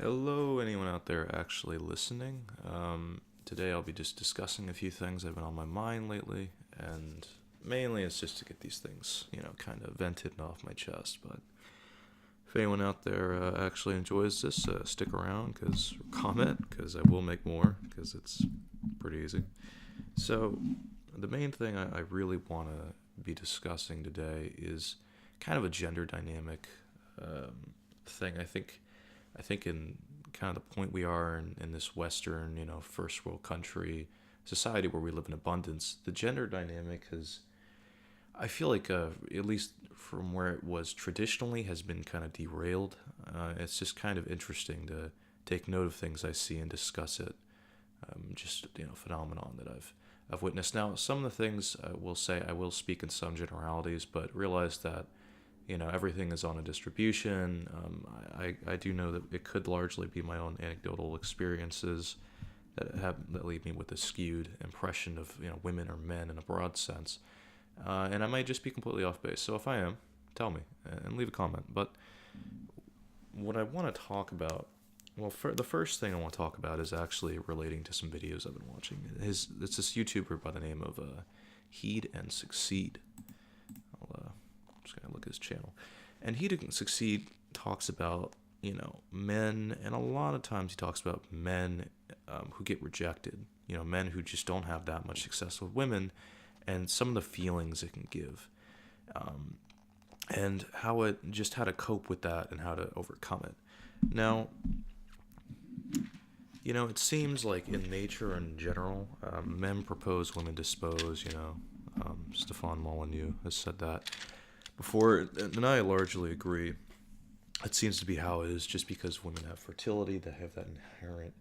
Hello, anyone out there actually listening? Today I'll be just discussing a few things that have been on my mind lately, and mainly it's just to get these things, kind of vented and off my chest. But if anyone out there actually enjoys this, stick around, comment, because I will make more, because it's pretty easy. So, the main thing I really want to be discussing today is kind of a gender dynamic thing. I think in kind of the point we are in this Western, first world country society where we live in abundance, the gender dynamic has, I feel like, at least from where it was traditionally, has been kind of derailed. It's just kind of interesting to take note of things I see and discuss it. Just phenomenon that I've witnessed. Now, some of the things I will say, I will speak in some generalities, but realize that everything is on a distribution. I do know that it could largely be my own anecdotal experiences that leave me with a skewed impression of women or men in a broad sense, and I might just be completely off base. So if I am, tell me and leave a comment. But what I want to talk about, well, the first thing I want to talk about is actually relating to some videos I've been watching. It's this YouTuber by the name of Heed and Succeed. I'm just gonna look at his channel, and He Didn't Succeed talks about men, and a lot of times he talks about men who get rejected, men who just don't have that much success with women, and some of the feelings it can give, and how to cope with that and how to overcome it. Now, it seems like in nature in general, men propose, women dispose. Stefan Molyneux has said that before, and I largely agree. It seems to be how it is, just because women have fertility, they have that inherent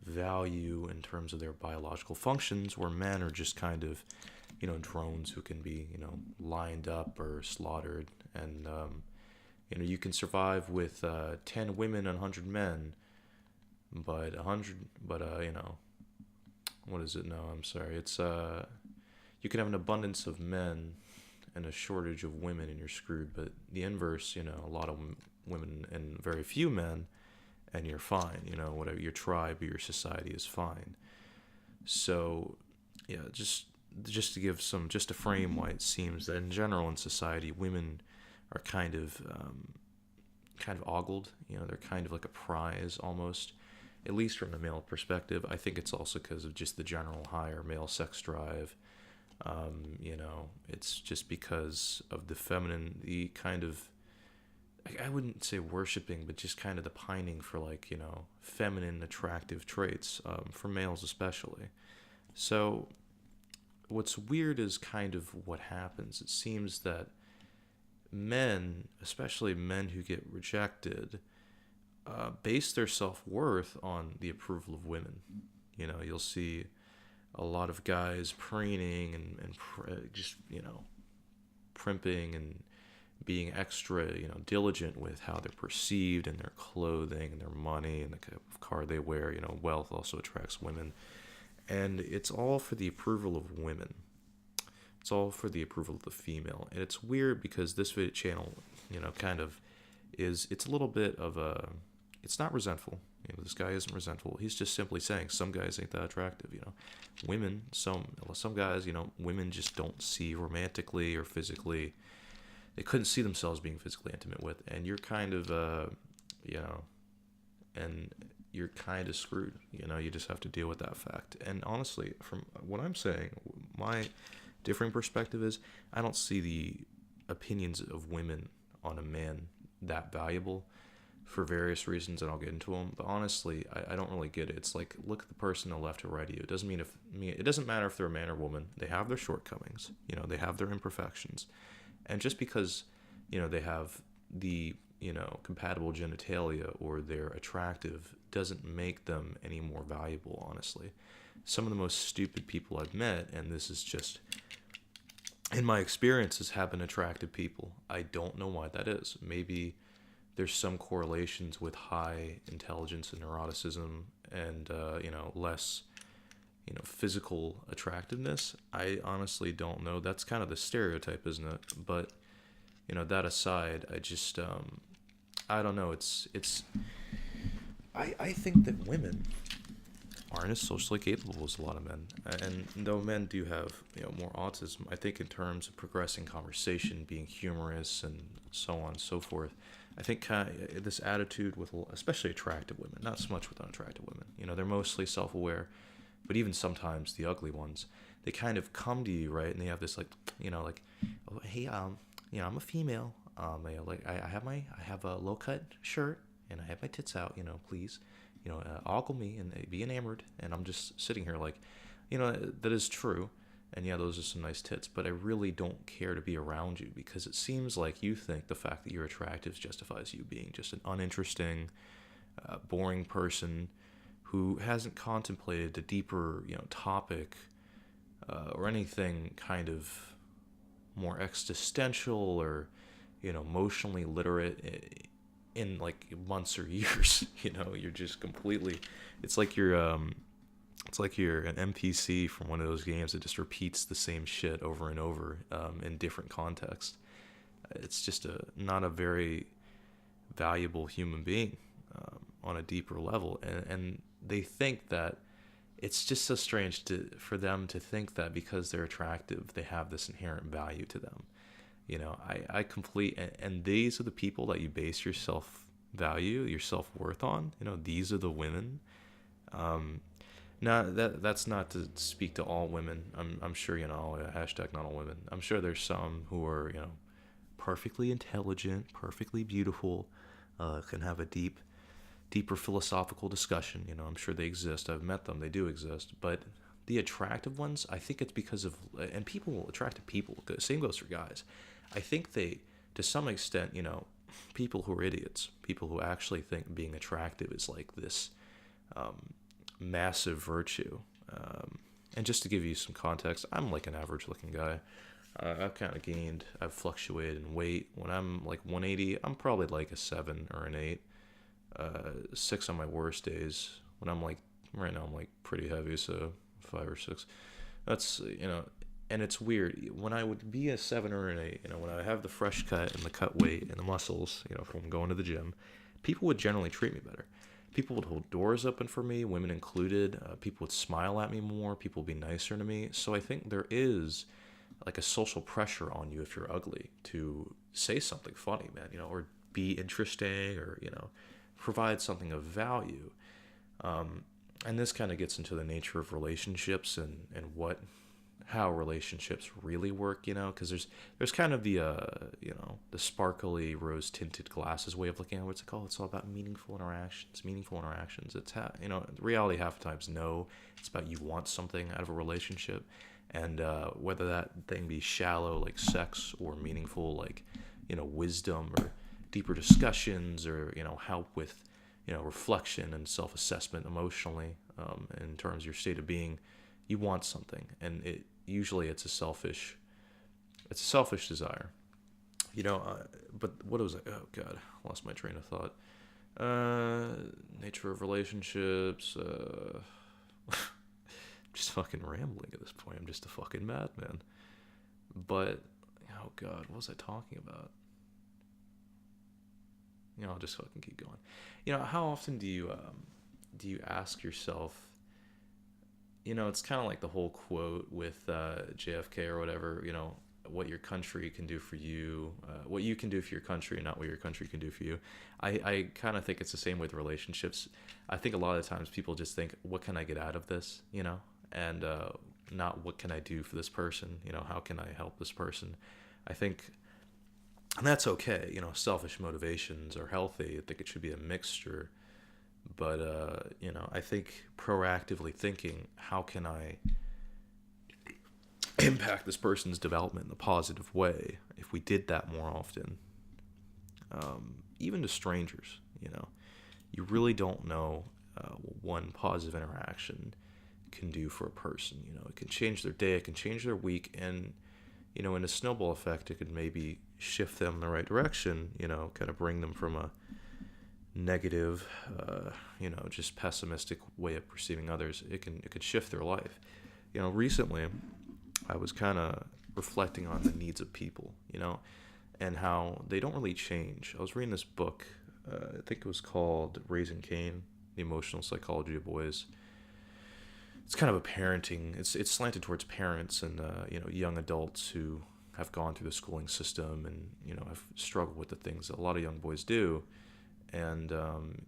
value in terms of their biological functions, where men are just kind of, drones who can be, lined up or slaughtered, and you can survive with 10 women and 100 men, but what is it? No, I'm sorry. It's you can have an abundance of men and a shortage of women, and you're screwed. But the inverse, a lot of women and very few men, and you're fine. Whatever your tribe or your society is fine. So, yeah, just to frame why it seems that in general in society, women are kind of ogled. They're kind of like a prize almost, at least from the male perspective. I think it's also because of just the general higher male sex drive. It's just because of the kind of, I wouldn't say worshiping, but just kind of the pining for feminine attractive traits, for males especially. So what's weird is kind of what happens. It seems that men, especially men who get rejected, base their self-worth on the approval of women. You'll see a lot of guys preening and just primping and being extra diligent with how they're perceived and their clothing and their money and the kind of car they wear. Wealth also attracts women, and it's all for the approval of women. It's all for the approval of the female. And it's weird because this video channel kind of it's a little bit of a, it's not resentful. This guy isn't resentful. He's just simply saying some guys ain't that attractive. Women, some guys, women just don't see romantically or physically. They couldn't see themselves being physically intimate with, and you're kind of, and you're kind of screwed. You just have to deal with that fact. And honestly, from what I'm saying, my differing perspective is I don't see the opinions of women on a man that valuable, for various reasons, and I'll get into them. But honestly, I don't really get it. It's like, look at the person on the left or right of you. It doesn't matter if they're a man or woman. They have their shortcomings. They have their imperfections, and just because they have the compatible genitalia or they're attractive doesn't make them any more valuable. Honestly, some of the most stupid people I've met, and this is just in my experiences, have been attractive people. I don't know why that is. Maybe there's some correlations with high intelligence and neuroticism and less physical attractiveness. I honestly don't know. That's kind of the stereotype, isn't it? But that aside, I just I don't know. It's I think that women aren't as socially capable as a lot of men. And though men do have, more autism, I think in terms of progressing conversation, being humorous, and so on and so forth, I think this attitude with especially attractive women, not so much with unattractive women. They're mostly self-aware, but even sometimes the ugly ones, they kind of come to you, right? And they have this like, oh, hey, I'm a female. Like I have a low cut shirt and I have my tits out. Please, ogle me and be enamored. And I'm just sitting here like, that is true. And yeah, those are some nice tits, but I really don't care to be around you because it seems like you think the fact that you're attractive justifies you being just an uninteresting, boring person who hasn't contemplated a deeper, topic or anything kind of more existential or, emotionally literate in like months or years. You're just completely. It's like you're an NPC from one of those games that just repeats the same shit over and over in different contexts. It's just not a very valuable human being on a deeper level, and they think that it's just so strange for them to think that because they're attractive, they have this inherent value to them. And these are the people that you base your self-value, your self-worth on. These are the women. Now that's not to speak to all women. I'm sure hashtag not all women. I'm sure there's some who are perfectly intelligent, perfectly beautiful, can have a deeper philosophical discussion. I'm sure they exist. I've met them. They do exist. But the attractive ones, I think it's because of and attractive people. Same goes for guys. I think they, to some extent, people who are idiots, people who actually think being attractive is like this massive virtue. And just to give you some context, I'm like an average looking guy. I've fluctuated in weight. When I'm like 180, I'm probably like a 7 or an 8. 6 on my worst days. When I'm like, right now I'm like pretty heavy, so 5 or 6. That's, and it's weird. When I would be a 7 or an 8, when I have the fresh cut and the cut weight and the muscles, from going to the gym, people would generally treat me better. People would hold doors open for me, women included. People would smile at me more. People would be nicer to me. So I think there is like a social pressure on you if you're ugly to say something funny, man, or be interesting or, provide something of value. And this kind of gets into the nature of relationships and how relationships really work, because there's kind of the the sparkly rose tinted glasses way of looking at what's it called. It's all about meaningful interactions. It's reality half the times no, it's about you want something out of a relationship, and whether that thing be shallow like sex or meaningful like wisdom or deeper discussions or help with reflection and self-assessment emotionally, in terms of your state of being. You want something, and it's a selfish desire, but what was oh god, lost my train of thought. Nature of relationships. Just fucking rambling at this point. I'm just a fucking madman. But oh god, what was I talking about? I'll just fucking keep going. How often do you ask yourself? It's kind of like the whole quote with JFK or whatever. What your country can do for you, what you can do for your country, not what your country can do for you. I kind of think it's the same with relationships. I think a lot of the times people just think, what can I get out of this, and not what can I do for this person, how can I help this person. I think, and that's okay, selfish motivations are healthy. I think it should be a mixture. But, I think proactively thinking, how can I impact this person's development in a positive way? If we did that more often, even to strangers, you really don't know what one positive interaction can do for a person. It can change their day, it can change their week, and, in a snowball effect, it could maybe shift them in the right direction, kind of bring them from a negative, just pessimistic way of perceiving others. It could shift their life. Recently I was kind of reflecting on the needs of people, and how they don't really change. I was reading this book, I think it was called Raising Cain, the emotional psychology of boys. It's kind of a parenting. It's slanted towards parents and young adults who have gone through the schooling system and have struggled with the things that a lot of young boys do. And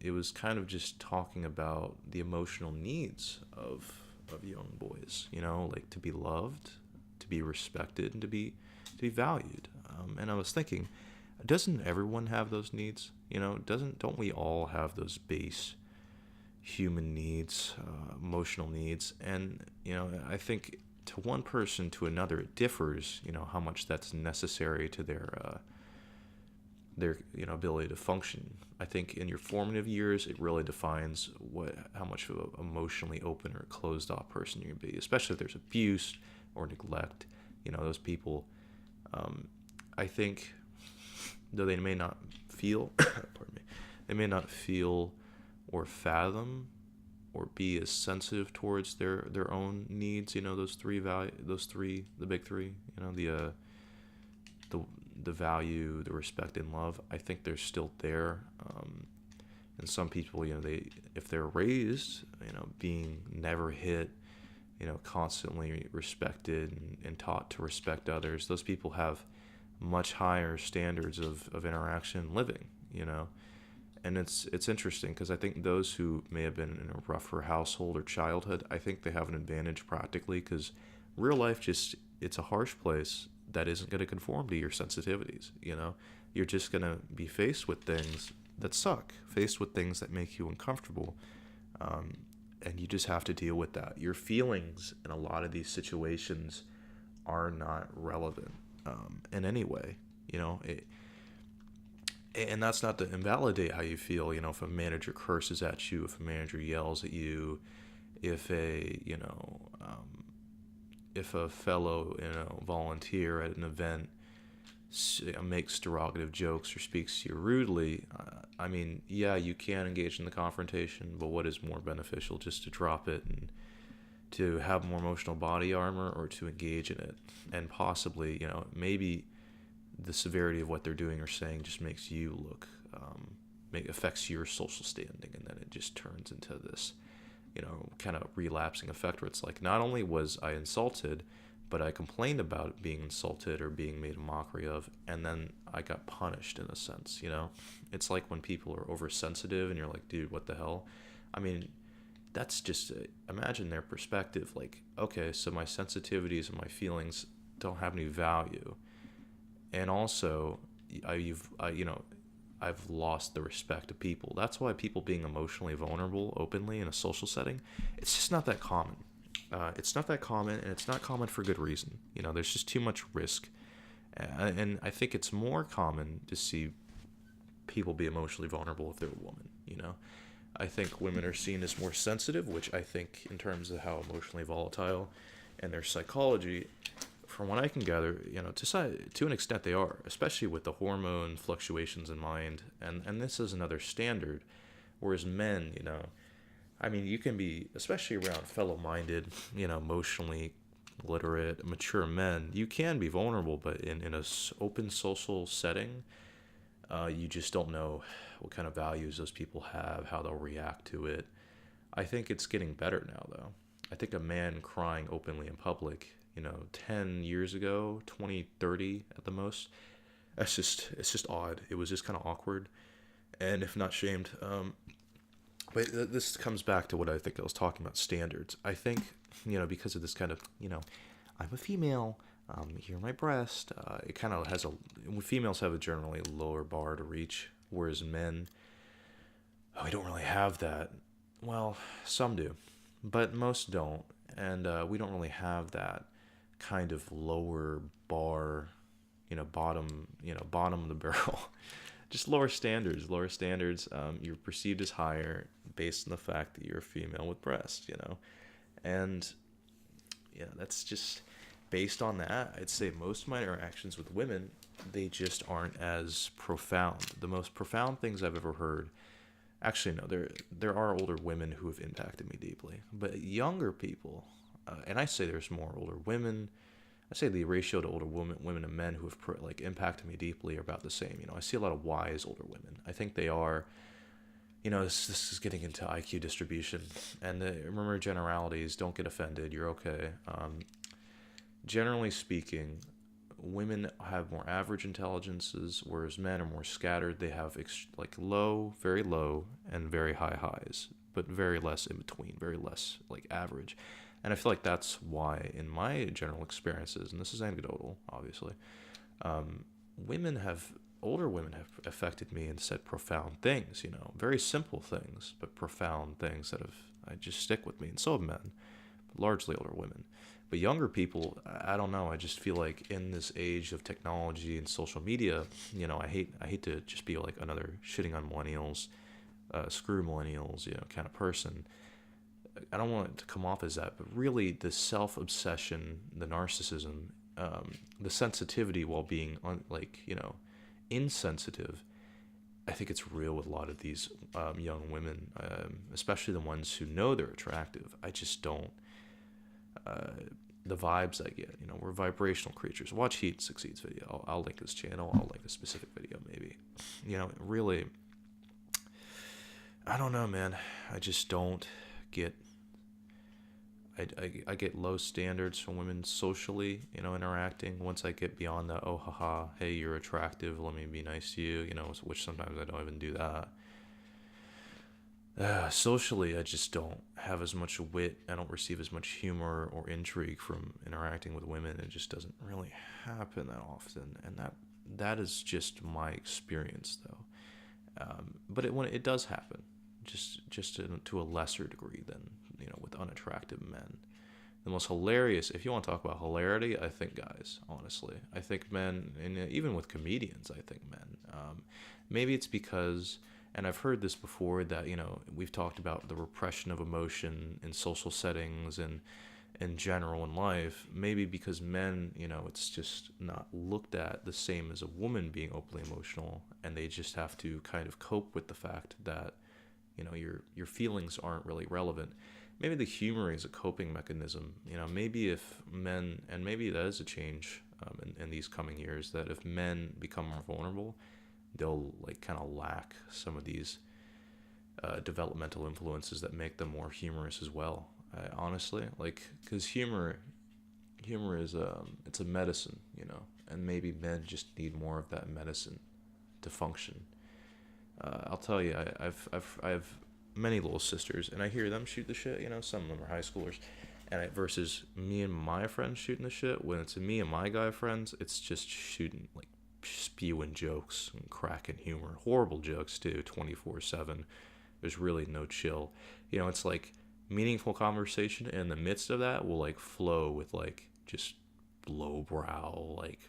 it was kind of just talking about the emotional needs of young boys. Like to be loved, to be respected, and to be valued. And I was thinking, doesn't everyone have those needs? Don't we all have those base human needs, emotional needs? And I think to one person to another it differs. How much that's necessary to their ability to function. I think in your formative years it really defines how much of an emotionally open or closed off person you can be, especially if there's abuse or neglect. Those people, I think, though they may not feel pardon me, they may not feel or fathom or be as sensitive towards their own needs. The big three. The value, the respect, and love. I think they're still there. And some people, if they're raised, being never hit, constantly respected and taught to respect others, those people have much higher standards of interaction and living. And it's interesting because I think those who may have been in a rougher household or childhood, I think they have an advantage practically because real life it's a harsh place that isn't going to conform to your sensitivities. You're just going to be faced with things that suck, faced with things that make you uncomfortable, and you just have to deal with that. Your feelings in a lot of these situations are not relevant in any way. And that's not to invalidate how you feel. If a manager curses at you, if a manager yells at you, if if a fellow volunteer at an event makes derogative jokes or speaks to you rudely, you can engage in the confrontation, but what is more beneficial, just to drop it and to have more emotional body armor, or to engage in it? And possibly, maybe the severity of what they're doing or saying just makes you look, affects your social standing, and then it just turns into this kind of relapsing effect where it's like, not only was I insulted, but I complained about being insulted or being made a mockery of, and then I got punished in a sense. It's like when people are oversensitive and you're like, dude, what the hell? That's just, imagine their perspective. Like, okay, so my sensitivities and my feelings don't have any value, and also I've lost the respect of people. That's why people being emotionally vulnerable openly in a social setting, it's just not that common. It's not that common, and it's not common for good reason. There's just too much risk. And I think it's more common to see people be emotionally vulnerable if they're a woman. I think women are seen as more sensitive, which I think in terms of how emotionally volatile and their psychology, from what I can gather, to an extent they are, especially with the hormone fluctuations in mind. And this is another standard. Whereas men, you can be, especially around fellow-minded, emotionally literate, mature men, you can be vulnerable, but in an open social setting, you just don't know what kind of values those people have, how they'll react to it. I think it's getting better now, though. I think a man crying openly in public, 10 years ago, 20, 30 at the most, it's just odd. It was just kind of awkward, and if not shamed. But this comes back to what I think I was talking about, standards. I think, because of this kind of, I'm a female, here my breast, it kind of has females have a generally lower bar to reach, whereas men, we don't really have that. Well, some do, but most don't, and we don't really have that kind of lower bar, bottom of the barrel. Just lower standards. You're perceived as higher based on the fact that you're a female with breasts, and that's just based on that. I'd say most of my interactions with women, they just aren't as profound. The most profound things I've ever heard, actually no, there are older women who have impacted me deeply, but younger people, and I say there's more older women. I say the ratio to older women and men who have impacted me deeply are about the same. I see a lot of wise older women. I think they are this is getting into IQ distribution, and remember generalities. Don't get offended. You're okay. Generally speaking, women have more average intelligences, whereas men are more scattered. They have like very low, and very high highs, but very less in between, very less like average. And I feel like that's why, in my general experiences, and this is anecdotal, obviously, um, women have older women have affected me and said profound things, very simple things, but profound things that have I just stick with me, and so have men, but largely older women. But younger people, I don't know. I just feel like in this age of technology and social media, I hate to just be like another shitting on millennials, screw millennials, kind of person. I don't want it to come off as that, but really the self obsession, the narcissism, the sensitivity while being insensitive. I think it's real with a lot of these young women, especially the ones who know they're attractive. I just don't. The vibes I get, we're vibrational creatures. Watch Heat Succeeds video. I'll link this channel. I'll link a specific video, maybe. Really, I don't know, man. I just don't get. I get low standards from women socially, interacting. Once I get beyond the, oh, haha, hey, you're attractive, let me be nice to you, which sometimes I don't even do that. Socially, I just don't have as much wit. I don't receive as much humor or intrigue from interacting with women. It just doesn't really happen that often, and that is just my experience, though. But when it does happen, just to a lesser degree than with unattractive men. The most hilarious, if you want to talk about hilarity, I think guys, honestly, I think men, and even with comedians, I think men. Maybe it's because, and I've heard this before, that we've talked about the repression of emotion in social settings and in general in life. Maybe because men, it's just not looked at the same as a woman being openly emotional, and they just have to kind of cope with the fact that your feelings aren't really relevant. Maybe the humor is a coping mechanism. Maybe if men, and maybe that is a change in these coming years, that if men become more vulnerable, they'll like kind of lack some of these developmental influences that make them more humorous as well. Honestly, because humor is it's a medicine, and maybe men just need more of that medicine to function. I'll tell you, I have many little sisters, and I hear them shoot the shit. Some of them are high schoolers, and versus me and my friends shooting the shit. When it's me and my guy friends, it's just shooting, like spewing jokes and cracking humor, horrible jokes too, 24/7. There's really no chill. It's like meaningful conversation, and in the midst of that will like flow with like just lowbrow, like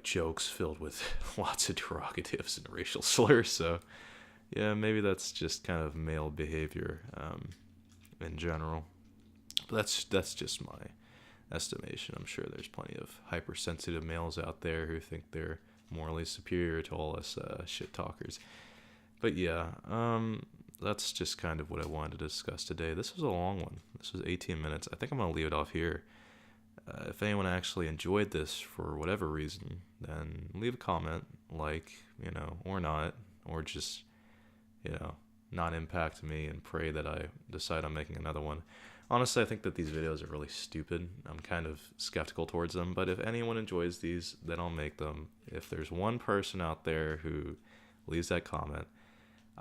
jokes filled with lots of derogatives and racial slurs. So yeah, maybe that's just kind of male behavior in general. But that's just my estimation. I'm sure there's plenty of hypersensitive males out there who think they're morally superior to all us shit talkers. But yeah, that's just kind of what I wanted to discuss today. This was a long one. This was 18 minutes. I think I'm going to leave it off here. If anyone actually enjoyed this for whatever reason, then leave a comment, or not, or just, not impact me and pray that I decide on making another one. Honestly, I think that these videos are really stupid. I'm kind of skeptical towards them, but if anyone enjoys these, then I'll make them. If there's one person out there who leaves that comment,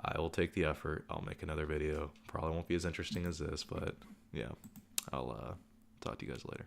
I will take the effort. I'll make another video. Probably won't be as interesting as this, but yeah, I'll talk to you guys later.